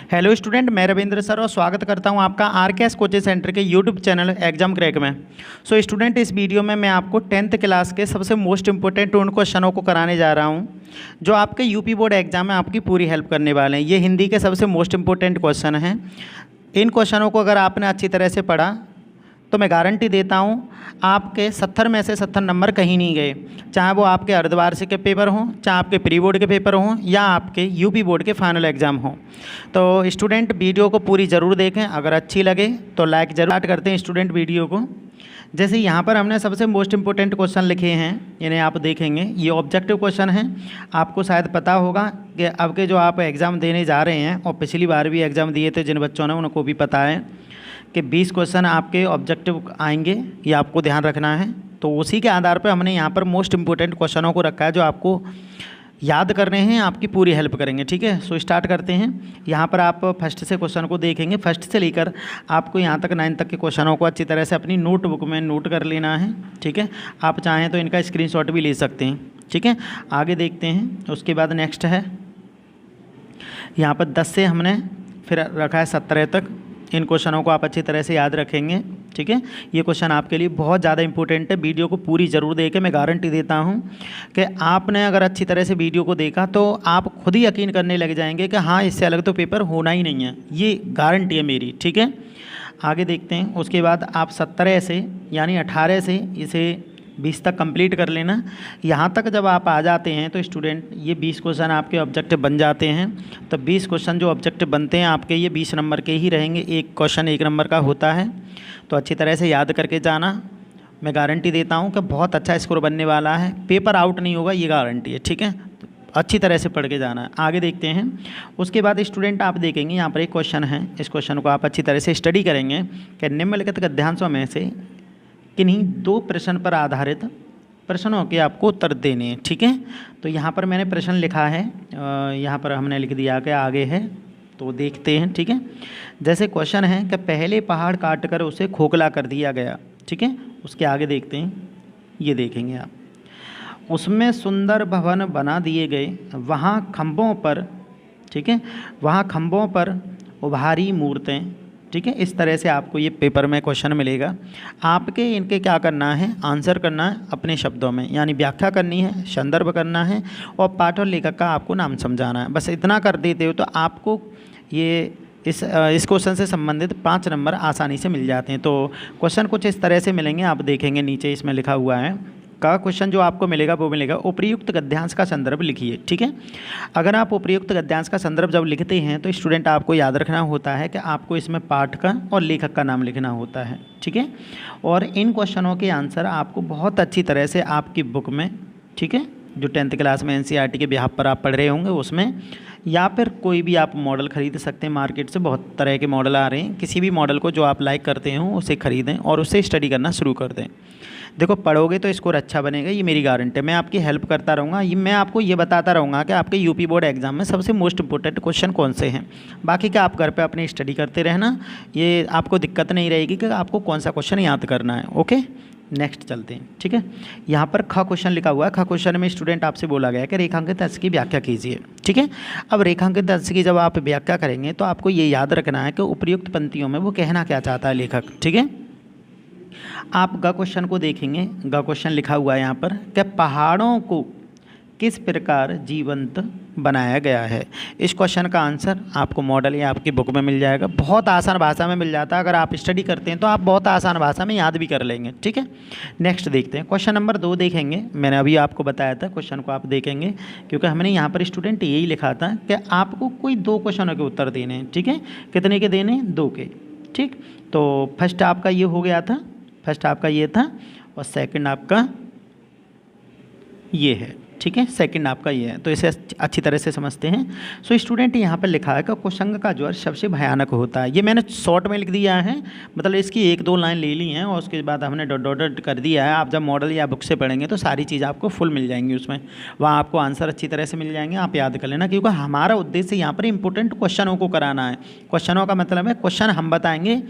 Hello student, मैं Ravindra sir और स्वागत करता हूं आपका आरकेएस कोचिंग सेंटर के यूट्यूब चैनल एग्जाम क्रैक में। सो स्टूडेंट, इस वीडियो में मैं आपको 10th क्लास के सबसे मोस्ट इंपॉर्टेंट उन क्वेश्चनों को कराने जा रहा हूं जो आपके यूपी बोर्ड एग्जाम में आपकी पूरी हेल्प करने वाले हैं। ये हिंदी के सबसे मोस्ट इंपॉर्टेंट क्वेश्चन हैं। इन क्वेश्चनों को अगर आपने अच्छी तरह से पढ़ा तो मैं गारंटी देता हूँ आपके 70 में से 70 नंबर कहीं नहीं गए, चाहे वो आपके अर्धवार्षिक के पेपर हों, चाहे आपके प्री बोर्ड के पेपर हों या आपके यूपी बोर्ड के फाइनल एग्ज़ाम हों। तो स्टूडेंट वीडियो को पूरी ज़रूर देखें, अगर अच्छी लगे तो लाइक ज़रूर। स्टार्ट करते हैं स्टूडेंट वीडियो को। जैसे यहाँ पर हमने सबसे मोस्ट इंपॉर्टेंट क्वेश्चन लिखे हैं, इन्हें आप देखेंगे। ये ऑब्जेक्टिव क्वेश्चन है। आपको शायद पता होगा कि अब के जो आप एग्ज़ाम देने जा रहे हैं और पिछली बार भी एग्ज़ाम दिए थे जिन बच्चों ने, उनको भी पता है कि 20 क्वेश्चन आपके ऑब्जेक्टिव आएंगे, ये आपको ध्यान रखना है। तो उसी के आधार पर हमने यहाँ पर मोस्ट इंपॉर्टेंट क्वेश्चनों को रखा है जो आपको याद करने हैं, आपकी पूरी हेल्प करेंगे। ठीक है, सो स्टार्ट करते हैं। यहाँ पर आप फर्स्ट से क्वेश्चन को देखेंगे। फर्स्ट से लेकर आपको यहाँ तक 9 तक के क्वेश्चनों को अच्छी तरह से अपनी नोटबुक में नोट कर लेना है। ठीक है, आप चाहें तो इनका स्क्रीनशॉट भी ले सकते हैं। ठीक है, आगे देखते हैं। उसके बाद नेक्स्ट है यहाँ पर 10 से हमने फिर रखा है 17 तक। इन क्वेश्चनों को आप अच्छी तरह से याद रखेंगे। ठीक है, ये क्वेश्चन आपके लिए बहुत ज़्यादा इंपॉर्टेंट है। वीडियो को पूरी ज़रूर देखें। मैं गारंटी देता हूँ कि आपने अगर अच्छी तरह से वीडियो को देखा तो आप खुद ही यकीन करने लग जाएंगे कि हाँ, इससे अलग तो पेपर होना ही नहीं है। ये गारंटी है मेरी। ठीक है, आगे देखते हैं। उसके बाद आप 17 से यानी 18 से इसे 20 तक कंप्लीट कर लेना। यहाँ तक जब आप आ जाते हैं तो स्टूडेंट ये 20 क्वेश्चन आपके ऑब्जेक्टिव बन जाते हैं। तो 20 क्वेश्चन जो ऑब्जेक्टिव बनते हैं आपके, ये 20 नंबर के ही रहेंगे। एक क्वेश्चन 1 नंबर का होता है, तो अच्छी तरह से याद करके जाना। मैं गारंटी देता हूँ कि बहुत अच्छा स्कोर बनने वाला है। पेपर आउट नहीं होगा, ये गारंटी है। ठीक है, तो अच्छी तरह से पढ़ के जाना है। आगे देखते हैं। उसके बाद स्टूडेंट आप देखेंगे यहाँ पर एक क्वेश्चन है। इस क्वेश्चन को आप अच्छी तरह से स्टडी करेंगे कि निम्नलिखित गद्यांशों में से किन्हीं 2 प्रश्न पर आधारित प्रश्नों के आपको उत्तर देने हैं। ठीक है, तो यहाँ पर मैंने प्रश्न लिखा है, यहाँ पर हमने लिख दिया कि आगे है, तो देखते हैं। ठीक है, जैसे क्वेश्चन है कि पहले पहाड़ काटकर उसे खोखला कर दिया गया। ठीक है, उसके आगे देखते हैं। ये देखेंगे आप, उसमें सुंदर भवन बना दिए गए, वहाँ खंभों पर, ठीक है, वहाँ खंभों पर उभारी मूर्तें। ठीक है, इस तरह से आपको ये पेपर में क्वेश्चन मिलेगा। आपके इनके क्या करना है, आंसर करना है अपने शब्दों में, यानी व्याख्या करनी है, संदर्भ करना है और पाठ और लेखक का आपको नाम समझाना है। बस इतना कर देते हो तो आपको ये इस क्वेश्चन से संबंधित 5 नंबर आसानी से मिल जाते हैं। तो क्वेश्चन कुछ इस तरह से मिलेंगे, आप देखेंगे नीचे इसमें लिखा हुआ है का क्वेश्चन जो आपको मिलेगा वो मिलेगा उपर्युक्त गद्यांश का संदर्भ लिखिए। ठीक है, अगर आप उपर्युक्त गद्यांश का संदर्भ जब लिखते हैं तो स्टूडेंट आपको याद रखना होता है कि आपको इसमें पाठ का और लेखक का नाम लिखना होता है। ठीक है, और इन क्वेश्चनों के आंसर आपको बहुत अच्छी तरह से आपकी बुक में, ठीक है, जो 10th क्लास में NCERT के बिहाफ पर आप पढ़ रहे होंगे उसमें, या फिर कोई भी आप मॉडल ख़रीद सकते हैं। मार्केट से बहुत तरह के मॉडल आ रहे हैं। किसी भी मॉडल को जो आप लाइक करते हो उसे ख़रीदें और उससे स्टडी करना शुरू कर दें। देखो, पढ़ोगे तो स्कोर अच्छा बनेगा, ये मेरी गारंटी है। मैं आपकी हेल्प करता रहूँगा। ये मैं आपको ये बताता रहूँगा कि आपके यूपी बोर्ड एग्जाम में सबसे मोस्ट इंपॉर्टेंट क्वेश्चन कौन से हैं। बाकी क्या आप घर पे अपनी स्टडी करते रहना, ये आपको दिक्कत नहीं रहेगी कि आपको कौन सा क्वेश्चन याद करना है। ओके, नेक्स्ट चलते हैं। ठीक है, यहाँ पर ख क्वेश्चन लिखा हुआ है। ख क्वेश्चन में स्टूडेंट आपसे बोला गया है कि रेखांकित अंश की व्याख्या कीजिए। ठीक है, अब रेखांकित अंश की जब आप व्याख्या करेंगे तो आपको ये याद रखना है कि उपर्युक्त पंक्तियों में वो कहना क्या चाहता है लेखक। ठीक है, आप ग क्वेश्चन को देखेंगे। ग क्वेश्चन लिखा हुआ है यहाँ पर कि पहाड़ों को किस प्रकार जीवंत बनाया गया है। इस क्वेश्चन का आंसर आपको मॉडल या आपकी बुक में मिल जाएगा। बहुत आसान भाषा में मिल जाता है। अगर आप स्टडी करते हैं तो आप बहुत आसान भाषा में याद भी कर लेंगे। ठीक है, नेक्स्ट देखते हैं। क्वेश्चन नंबर 2 देखेंगे। मैंने अभी आपको बताया था, क्वेश्चन को आप देखेंगे क्योंकि हमने यहाँ पर स्टूडेंट यही लिखा था कि आपको कोई 2 क्वेश्चनों के उत्तर देने हैं। ठीक है, कितने के देने हैं, 2 के। ठीक, तो फर्स्ट आपका ये हो गया था, फर्स्ट आपका ये था और सेकंड आपका ये है। ठीक है, सेकंड आपका ये है। तो इसे अच्छी तरह से समझते हैं। सो स्टूडेंट यहाँ पर लिखा है कि कुसंग का ज्वर सबसे भयानक होता है। ये मैंने शॉर्ट में लिख दिया है, मतलब इसकी 1-2 लाइन ले ली हैं और उसके बाद हमने डॉट डॉट कर दिया है। आप जब मॉडल या बुक से पढ़ेंगे तो सारी चीज़ आपको फुल मिल जाएंगी उसमें, वहाँ आपको आंसर अच्छी तरह से मिल जाएंगे। आप याद कर लेना, क्योंकि हमारा उद्देश्य यहाँ पर इंपॉर्टेंट क्वेश्चनों को कराना है। क्वेश्चनों का मतलब है क्वेश्चन हम बताएंगे,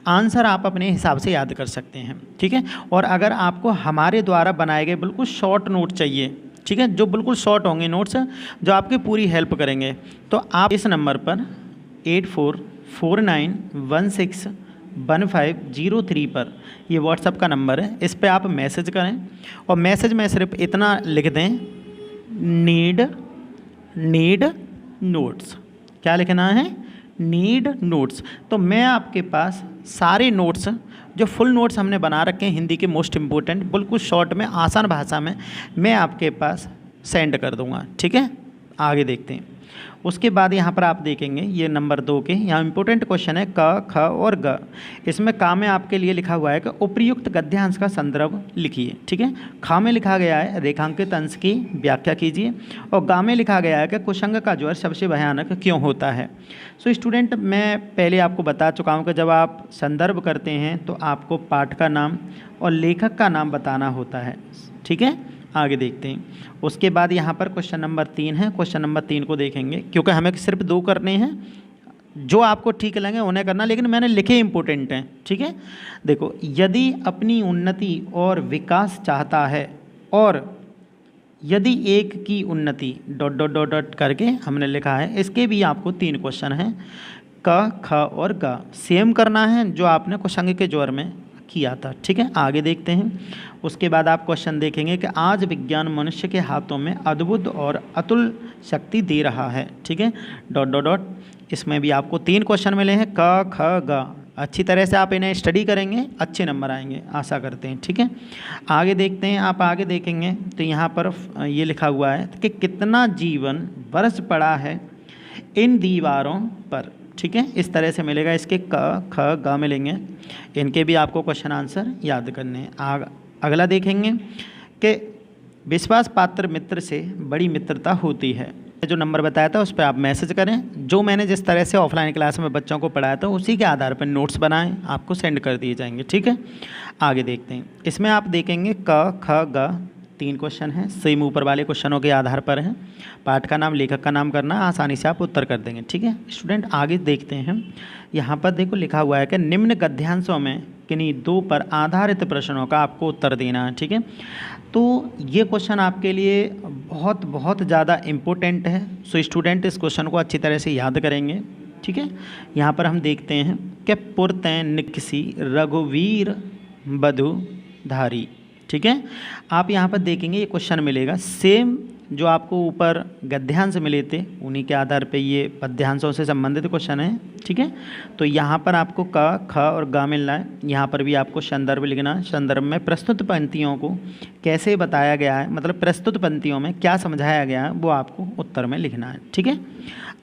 आंसर आप अपने हिसाब से याद कर सकते हैं। ठीक है, और अगर आपको हमारे द्वारा बनाए गए बिल्कुल शॉर्ट नोट चाहिए, ठीक है, जो बिल्कुल शॉर्ट होंगे नोट्स, जो आपकी पूरी हेल्प करेंगे, तो आप इस नंबर पर 8449161503 पर ये व्हाट्सअप का नंबर है, इस पे आप मैसेज करें और मैसेज में सिर्फ इतना लिख दें, नीड नोट्स। क्या लिखना है? Need notes. तो मैं आपके पास सारे नोट्स जो फुल नोट्स हमने बना रखे हैं हिंदी के मोस्ट इम्पोर्टेंट, बिल्कुल शॉर्ट में आसान भाषा में मैं आपके पास सेंड कर दूंगा। ठीक है, आगे देखते हैं। उसके बाद यहाँ पर आप देखेंगे ये नंबर 2 के यहाँ इंपॉर्टेंट क्वेश्चन है क, ख और ग। इसमें का में आपके लिए लिखा हुआ है कि उपयुक्त गद्यांश का संदर्भ लिखिए। ठीक है, खा में लिखा गया है रेखांकित अंश की व्याख्या कीजिए और गा में लिखा गया है कि कुसंग का ज्वर सबसे भयानक क्यों होता है। सो स्टूडेंट, मैं पहले आपको बता चुका हूँ कि जब आप संदर्भ करते हैं तो आपको पाठ का नाम और लेखक का नाम बताना होता है। ठीक है, आगे देखते हैं। उसके बाद यहाँ पर क्वेश्चन नंबर 3 है। क्वेश्चन नंबर 3 को देखेंगे क्योंकि हमें सिर्फ 2 करने हैं, जो आपको ठीक लगे उन्हें करना, लेकिन मैंने लिखे इंपॉर्टेंट हैं। ठीक है, देखो, यदि अपनी उन्नति और विकास चाहता है और यदि एक की उन्नति ... करके हमने लिखा है, इसके भी आपको 3 क्वेश्चन हैं, क, ख और ग। सेम करना है जो आपने कुसंग के ज्वर में किया था। ठीक है, आगे देखते हैं। उसके बाद आप क्वेश्चन देखेंगे कि आज विज्ञान मनुष्य के हाथों में अद्भुत और अतुल शक्ति दे रहा है। ठीक है, ... इसमें भी आपको 3 क्वेश्चन मिले हैं, क, ख, ग। अच्छी तरह से आप इन्हें स्टडी करेंगे, अच्छे नंबर आएंगे, आशा करते हैं। ठीक है, आगे देखते हैं। आप आगे देखेंगे तो यहाँ पर ये लिखा हुआ है कि कितना जीवन बरस पड़ा है इन दीवारों पर। ठीक है, इस तरह से मिलेगा, इसके क, ख, ग मिलेंगे। इनके भी आपको क्वेश्चन आंसर याद करने हैं। अगला देखेंगे कि विश्वास पात्र मित्र से बड़ी मित्रता होती है। जो नंबर बताया था उस पर आप मैसेज करें। जो मैंने जिस तरह से ऑफलाइन क्लास में बच्चों को पढ़ाया था उसी के आधार पर नोट्स बनाएं, आपको सेंड कर दिए जाएंगे। ठीक है, आगे देखते हैं। इसमें आप देखेंगे क, ख, ग 3 क्वेश्चन हैं, सेम ऊपर वाले क्वेश्चनों के आधार पर हैं। पाठ का नाम, लेखक का नाम करना, आसानी से आप उत्तर कर देंगे। ठीक है स्टूडेंट, आगे देखते हैं। यहाँ पर देखो लिखा हुआ है कि निम्न गद्यांशों में किन्हीं 2 पर आधारित प्रश्नों का आपको उत्तर देना है। ठीक है, तो ये क्वेश्चन आपके लिए बहुत ज़्यादा इम्पोर्टेंट है। सो स्टूडेंट, इस क्वेश्चन को अच्छी तरह से याद करेंगे। ठीक है, यहाँ पर हम देखते हैं कि पुरतैं निकसी रघुवीर बधुधारी। ठीक है, आप यहाँ पर देखेंगे ये क्वेश्चन मिलेगा सेम जो आपको ऊपर गद्यांश मिले थे, उन्हीं के आधार पे ये पद्यांशों से संबंधित क्वेश्चन है। ठीक है, तो यहाँ पर आपको क, ख और ग मिल रहा है। यहाँ पर भी आपको संदर्भ लिखना है। संदर्भ में प्रस्तुत पंक्तियों को कैसे बताया गया है, मतलब प्रस्तुत पंक्तियों में क्या समझाया गया है, वो आपको उत्तर में लिखना है। ठीक है,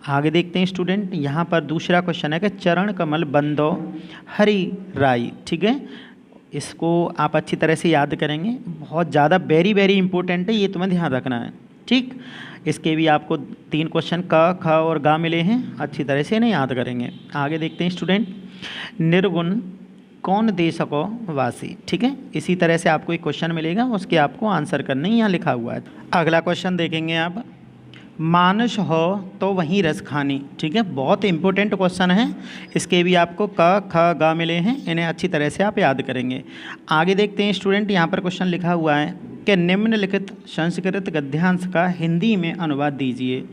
आगे देखते हैं स्टूडेंट। यहाँ पर दूसरा क्वेश्चन है कि चरण कमल बंदो हरि राई। ठीक है, इसको आप अच्छी तरह से याद करेंगे, बहुत ज़्यादा वेरी इंपॉर्टेंट है, ये तुम्हें ध्यान रखना है। ठीक, इसके भी आपको 3 क्वेश्चन क, ख और ग मिले हैं, अच्छी तरह से इन्हें याद करेंगे। आगे देखते हैं स्टूडेंट। निर्गुण कौन दे सको वासी। ठीक है, इसी तरह से आपको एक क्वेश्चन मिलेगा, उसके आपको आंसर करने यहाँ लिखा हुआ है। अगला क्वेश्चन देखेंगे आप, मानुष हो तो वहीं रस खानी। ठीक है, बहुत इंपॉर्टेंट क्वेश्चन है, इसके भी आपको क, ख, ग मिले हैं, इन्हें अच्छी तरह से आप याद करेंगे। आगे देखते हैं स्टूडेंट, यहाँ पर क्वेश्चन लिखा हुआ है कि निम्नलिखित संस्कृत गद्यांश का हिंदी में अनुवाद दीजिए।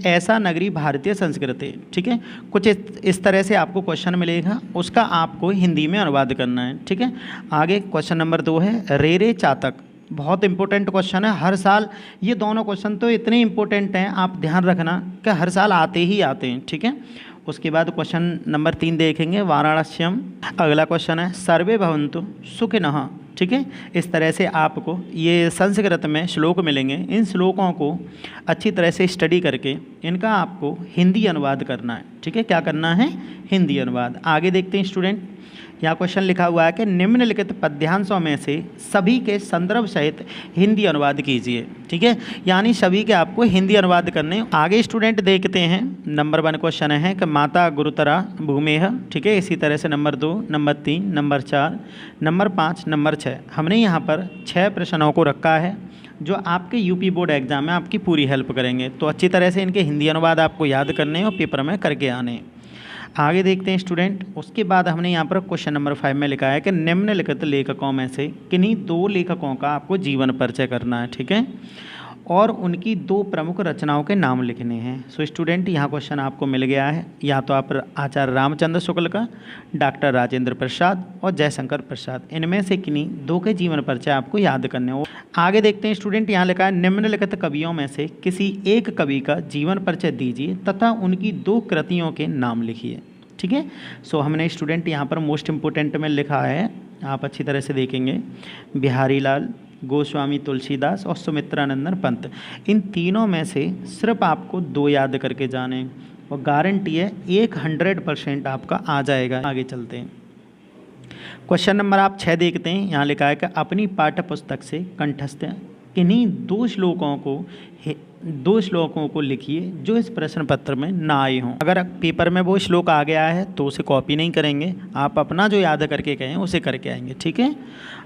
ऐसा नगरी भारतीय संस्कृति। ठीक है, कुछ इस तरह से आपको क्वेश्चन मिलेगा, उसका आपको हिंदी में अनुवाद करना है। ठीक है, आगे क्वेश्चन नंबर 2 है रे चातक। बहुत इंपॉर्टेंट क्वेश्चन है, हर साल ये दोनों क्वेश्चन तो इतने इंपॉर्टेंट हैं, आप ध्यान रखना कि हर साल आते ही आते हैं। ठीक है, उसके बाद क्वेश्चन नंबर 3 देखेंगे, वाराणस्यम। अगला क्वेश्चन है सर्वे भवन्तु सुखिनः। ठीक है, इस तरह से आपको ये संस्कृत में श्लोक मिलेंगे, इन श्लोकों को अच्छी तरह से स्टडी करके इनका आपको हिंदी अनुवाद करना है। ठीक है, क्या करना है? हिंदी अनुवाद। आगे देखते हैं स्टूडेंट, यहाँ क्वेश्चन लिखा हुआ है कि निम्नलिखित पद्यांशों में से सभी के संदर्भ सहित हिंदी अनुवाद कीजिए। ठीक है, यानी सभी के आपको हिंदी अनुवाद करने। आगे स्टूडेंट देखते हैं, नंबर 1 क्वेश्चन है कि माता गुरुतरा भूमेह। ठीक है, इसी तरह से number 2, number 3, number 4, number 5, number 6। हमने यहाँ पर 6 प्रश्नों को रखा है जो आपके यूपी बोर्ड एग्जाम में आपकी पूरी हेल्प करेंगे। तो अच्छी तरह से इनके हिंदी अनुवाद आपको याद करने और पेपर में करके आने। आगे देखते हैं स्टूडेंट, उसके बाद हमने यहाँ पर क्वेश्चन नंबर 5 में लिखा है कि निम्नलिखित लेखकों में से किन्हीं 2 लेखकों का आपको जीवन परिचय करना है। ठीक है, और उनकी दो प्रमुख रचनाओं के नाम लिखने हैं। सो स्टूडेंट, यहाँ क्वेश्चन आपको मिल गया है, या तो आप आचार्य रामचंद्र शुक्ल का, डॉक्टर राजेंद्र प्रसाद और जयशंकर प्रसाद, इनमें से किन्हीं दो के जीवन परिचय आपको याद करने हो। आगे देखते हैं स्टूडेंट, यहाँ लिखा है निम्नलिखित कवियों में से किसी एक कवि का जीवन परिचय दीजिए तथा उनकी दो कृतियों के नाम लिखिए। ठीक है, सो हमने स्टूडेंट यहाँ पर मोस्ट इम्पोर्टेंट में लिखा है, आप अच्छी तरह से देखेंगे, बिहारी लाल, गोस्वामी तुलसीदास और सुमित्रानंदन पंत। इन तीनों में से सिर्फ आपको दो याद करके जाने, और गारंटी है 100% आपका आ जाएगा। आगे चलते हैं, क्वेश्चन नंबर आप 6 देखते हैं। यहाँ लिखा है कि अपनी पाठ्य पुस्तक से कंठस्थ किन्हीं दो श्लोकों को लिखिए जो इस प्रश्न पत्र में ना आए हों। अगर पेपर में वो श्लोक आ गया है तो उसे कॉपी नहीं करेंगे, आप अपना जो याद करके कहें उसे करके आएंगे। ठीक है,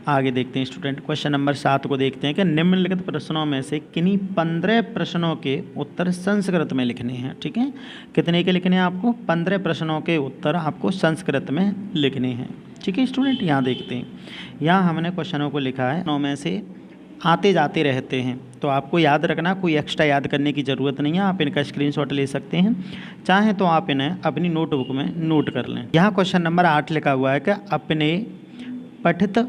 आगे देखते हैं स्टूडेंट, क्वेश्चन नंबर 7 को देखते हैं कि निम्नलिखित प्रश्नों में से किन्हीं 15 प्रश्नों के उत्तर संस्कृत में लिखने हैं। ठीक है, कितने के लिखने हैं आपको? 15 प्रश्नों के उत्तर आपको संस्कृत में लिखने हैं। ठीक है स्टूडेंट, यहाँ देखते हैं, यहाँ हमने क्वेश्चनों को लिखा है, 9 में से आते जाते रहते हैं, तो आपको याद रखना, कोई एक्स्ट्रा याद करने की ज़रूरत नहीं है, आप इनका स्क्रीनशॉट ले सकते हैं, चाहें तो आप इन्हें अपनी नोटबुक में नोट कर लें। यहाँ क्वेश्चन नंबर 8 लिखा हुआ है कि अपने पठित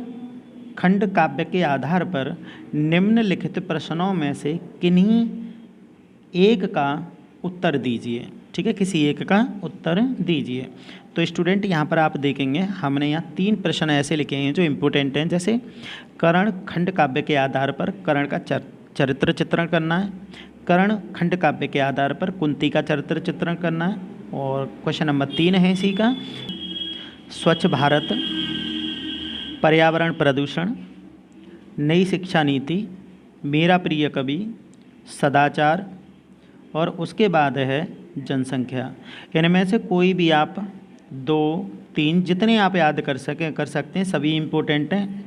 खंड काव्य के आधार पर निम्नलिखित प्रश्नों में से किन्हीं एक का उत्तर दीजिए। ठीक है, किसी एक का उत्तर दीजिए। तो स्टूडेंट, यहाँ पर आप देखेंगे हमने यहाँ 3 प्रश्न ऐसे लिखे हैं जो इम्पोर्टेंट हैं, जैसे कर्ण खंड काव्य के आधार पर कर्ण का चरित्र चित्रण करना है, कर्ण खंड काव्य के आधार पर कुंती का चरित्र चित्रण करना है, और क्वेश्चन नंबर 3 है इसी का, स्वच्छ भारत, पर्यावरण प्रदूषण, नई शिक्षा नीति, मेरा प्रिय कवि, सदाचार, और उसके बाद है जनसंख्या। इनमें से कोई भी आप 2, 3 जितने आप याद कर सकते हैं, सभी इम्पोर्टेंट हैं।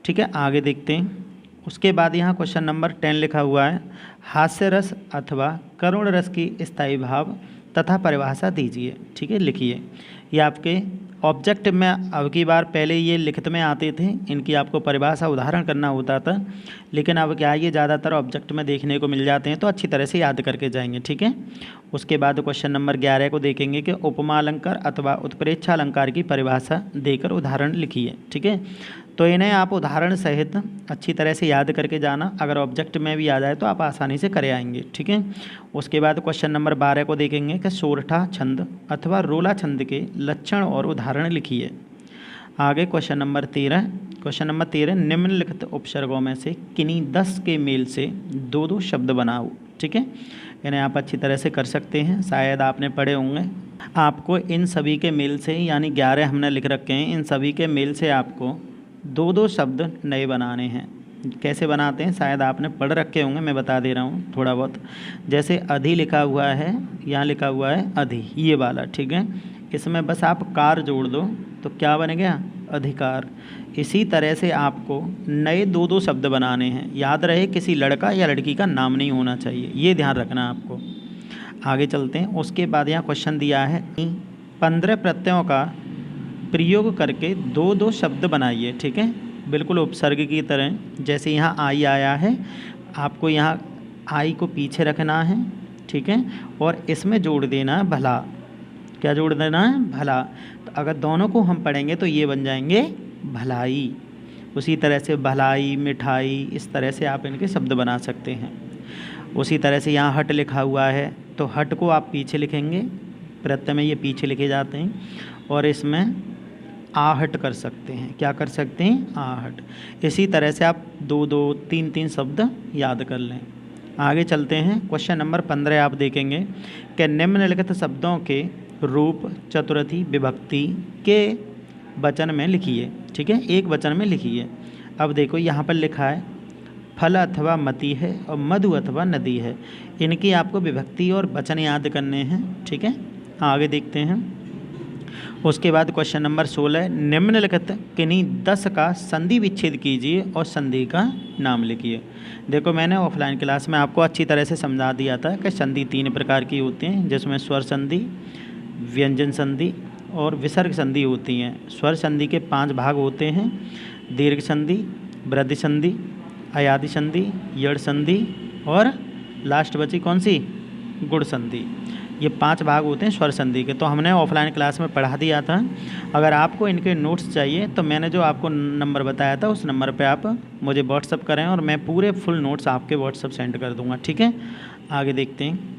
ठीक है, आगे देखते हैं, उसके बाद यहाँ क्वेश्चन नंबर 10 लिखा हुआ है, हास्य रस अथवा करुण रस की स्थायी भाव तथा परिभाषा दीजिए। ठीक है, लिखिए। ये आपके ऑब्जेक्ट में अब की बार, पहले ये लिखित में आते थे, इनकी आपको परिभाषा उदाहरण करना होता था, लेकिन अब क्या है, ये ज़्यादातर ऑब्जेक्ट में देखने को मिल जाते हैं, तो अच्छी तरह से याद करके जाएंगे। ठीक है, उसके बाद क्वेश्चन नंबर 11 को देखेंगे कि उपमा अलंकार अथवा उत्प्रेक्षा अलंकार की परिभाषा देकर उदाहरण लिखिए। ठीक है, तो इन्हें आप उदाहरण सहित अच्छी तरह से याद करके जाना, अगर ऑब्जेक्ट में भी आ जाए तो आप आसानी से करे आएंगे। ठीक है, उसके बाद क्वेश्चन नंबर 12 को देखेंगे कि सोरठा छंद अथवा रोला छंद के लक्षण और उदाहरण लिखिए। आगे क्वेश्चन नंबर 13 निम्नलिखित उपसर्गों में से किन्हीं 10 के मेल से 2-2 शब्द बनाओ। ठीक है, इन्हें आप अच्छी तरह से कर सकते हैं, शायद आपने पढ़े होंगे। आपको इन सभी के मेल से, यानी 11 हमने लिख रखे हैं, इन सभी के मेल से आपको 2-2 शब्द नए बनाने हैं। कैसे बनाते हैं शायद आपने पढ़ रखे होंगे, मैं बता दे रहा हूँ थोड़ा बहुत। जैसे अधि लिखा हुआ है, यहाँ लिखा हुआ है अधि, ये वाला। ठीक है, इसमें बस आप कार जोड़ दो तो क्या बन गया? अधिकार। इसी तरह से आपको नए 2-2 शब्द बनाने हैं। याद रहे, किसी लड़का या लड़की का नाम नहीं होना चाहिए, ये ध्यान रखना आपको। आगे चलते हैं, उसके बाद यहाँ क्वेश्चन दिया है 15 प्रत्ययों का प्रयोग करके 2-2 शब्द बनाइए। ठीक है, बिल्कुल उपसर्ग की तरह। जैसे यहाँ आई आया है, आपको यहाँ आई को पीछे रखना है। ठीक है, और इसमें जोड़ देना है भला। क्या जोड़ देना है? भला। तो अगर दोनों को हम पढ़ेंगे तो ये बन जाएंगे भलाई। उसी तरह से भलाई, मिठाई, इस तरह से आप इनके शब्द बना सकते हैं। उसी तरह से यहाँ हट लिखा हुआ है, तो हट को आप पीछे लिखेंगे, प्रत्यय में ये पीछे लिखे जाते हैं, और इसमें आहट कर सकते हैं। क्या कर सकते हैं? आहट। इसी तरह से आप 2-2, 3-3 शब्द याद कर लें। आगे चलते हैं, क्वेश्चन नंबर 15 आप देखेंगे कि निम्नलिखित शब्दों के रूप चतुर्थी विभक्ति के वचन में लिखिए। ठीक है, एक वचन में लिखिए। अब देखो यहाँ पर लिखा है फल अथवा मति है और मधु अथवा नदी है। इनकी आपको विभक्ति और वचन याद करने हैं। ठीक है, आगे देखते हैं। उसके बाद क्वेश्चन नंबर 16, निम्नलिखित किन्हीं 10 का संधि विच्छेद कीजिए और संधि का नाम लिखिए। देखो, मैंने ऑफलाइन क्लास में आपको अच्छी तरह से समझा दिया था कि संधि 3 प्रकार की होती हैं, जिसमें स्वर संधि, व्यंजन संधि और विसर्ग संधि होती हैं। स्वर संधि के 5 भाग होते हैं, दीर्घ संधि, वृद्धि संधि, अयादि संधि, यड़ संधि और लास्ट बची कौन सी, गुण संधि। ये 5 भाग होते हैं स्वर संधि के, तो हमने ऑफलाइन क्लास में पढ़ा दिया था। अगर आपको इनके नोट्स चाहिए तो मैंने जो आपको नंबर बताया था उस नंबर पे आप मुझे व्हाट्सअप करें और मैं पूरे फुल नोट्स आपके व्हाट्सअप सेंड कर दूंगा, ठीक है। आगे देखते हैं,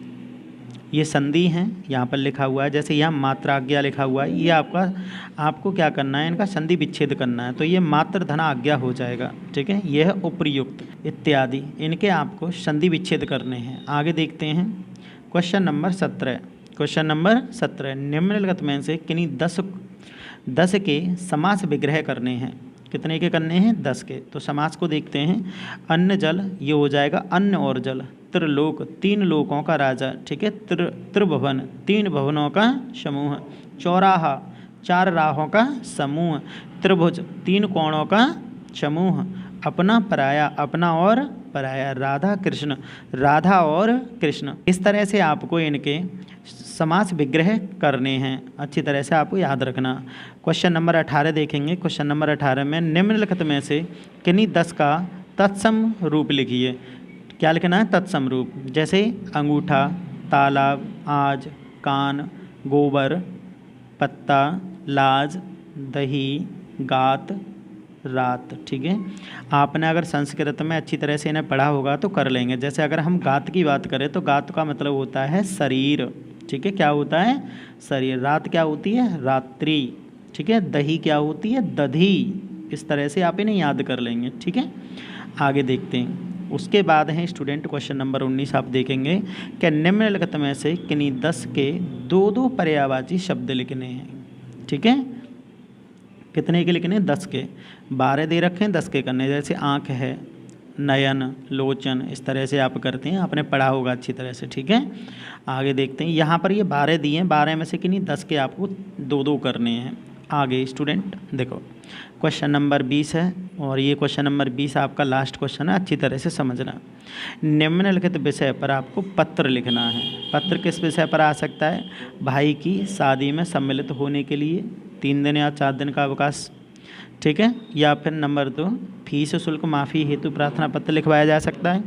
ये संधि हैं, यहाँ पर लिखा हुआ है, जैसे यहाँ मात्राज्ञा लिखा हुआ है, ये आपको क्या करना है, इनका संधि विच्छेद करना है, तो ये मात्र धना आज्ञा हो जाएगा, ठीक है। यह है उपर्युक्त इत्यादि, इनके आपको संधि विच्छेद करने हैं। आगे देखते हैं क्वेश्चन नंबर 17। क्वेश्चन नंबर 17, निम्नलिखित में से किन्हीं 10 के समास विग्रह करने हैं। कितने के करने हैं, 10 के। तो समास को देखते हैं, अन्न जल, ये हो जाएगा अन्न और जल। त्रिलोक, 3 लोकों का राजा, ठीक है। त्रिभुवन, 3 भवनों का समूह। चौराहा, 4 राहों का समूह। त्रिभुज, 3 कोणों का समूह। अपना पराया, अपना और पराया। राधा कृष्ण, राधा और कृष्ण। इस तरह से आपको इनके समास विग्रह करने हैं, अच्छी तरह से आपको याद रखना। क्वेश्चन नंबर 18 देखेंगे। क्वेश्चन नंबर 18 में निम्नलिखित में से किन्हीं 10 का तत्सम रूप लिखिए। क्या लिखना है, तत्सम रूप। जैसे अंगूठा, तालाब, आज, कान, गोबर, पत्ता, लाज, दही, गात, रात, ठीक है। आपने अगर संस्कृत में अच्छी तरह से इन्हें पढ़ा होगा तो कर लेंगे। जैसे अगर हम गात की बात करें तो गात का मतलब होता है शरीर, ठीक है। क्या होता है, शरीर। रात क्या होती है, रात्रि, ठीक है। दही क्या होती है, दधी। इस तरह से आप इन्हें याद कर लेंगे, ठीक है। आगे देखते हैं, उसके बाद है स्टूडेंट क्वेश्चन नंबर 19। आप देखेंगे कि निम्नलिखित में से किन्हीं 10 के 2 पर्यायवाची शब्द लिखने हैं, ठीक है। कितने के लिखने, 10 के। 12 दे रखे हैं, 10 के करने। जैसे आँख है, नयन, लोचन, इस तरह से आप करते हैं, आपने पढ़ा होगा अच्छी तरह से, ठीक है। आगे देखते हैं, यहाँ पर ये 12 दिए हैं, 12 में से किन्हीं 10 के आपको 2 करने हैं। आगे स्टूडेंट देखो, क्वेश्चन नंबर 20 है और ये क्वेश्चन नंबर 20 आपका लास्ट क्वेश्चन है, अच्छी तरह से समझना। निम्नलिखित विषय पर आपको पत्र लिखना है। पत्र किस विषय पर आ सकता है, भाई की शादी में सम्मिलित होने के लिए 3 दिन या 4 दिन का अवकाश, ठीक है। या फिर नंबर 2, फीस शुल्क माफ़ी हेतु प्रार्थना पत्र लिखवाया जा सकता है।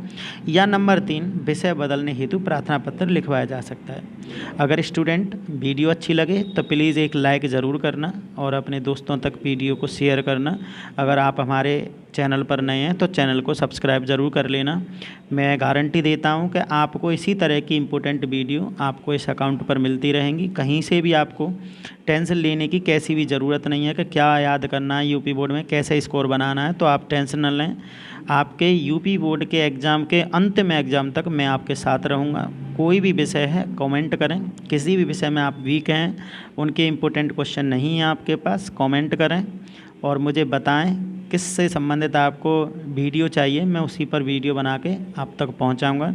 या नंबर 3, विषय बदलने हेतु प्रार्थना पत्र लिखवाया जा सकता है। अगर स्टूडेंट वीडियो अच्छी लगे तो प्लीज़ एक लाइक ज़रूर करना और अपने दोस्तों तक वीडियो को शेयर करना। अगर आप हमारे चैनल पर नए हैं तो चैनल को सब्सक्राइब ज़रूर कर लेना। मैं गारंटी देता हूं कि आपको इसी तरह की इम्पोर्टेंट वीडियो आपको इस अकाउंट पर मिलती रहेंगी। कहीं से भी आपको टेंशन लेने की कैसी भी ज़रूरत नहीं है कि क्या याद करना है, यूपी बोर्ड में कैसे स्कोर बनाना है, तो आप टेंशन न लें। आपके यूपी बोर्ड के एग्ज़ाम के अंतिम एग्ज़ाम तक मैं आपके साथ रहूँगा। कोई भी विषय है कमेंट करें, किसी भी विषय में आप वीक हैं, उनके इम्पोर्टेंट क्वेश्चन नहीं हैं आपके पास, कमेंट करें और मुझे बताएं किससे संबंधित आपको वीडियो चाहिए, मैं उसी पर वीडियो बना के आप तक पहुंचाऊंगा।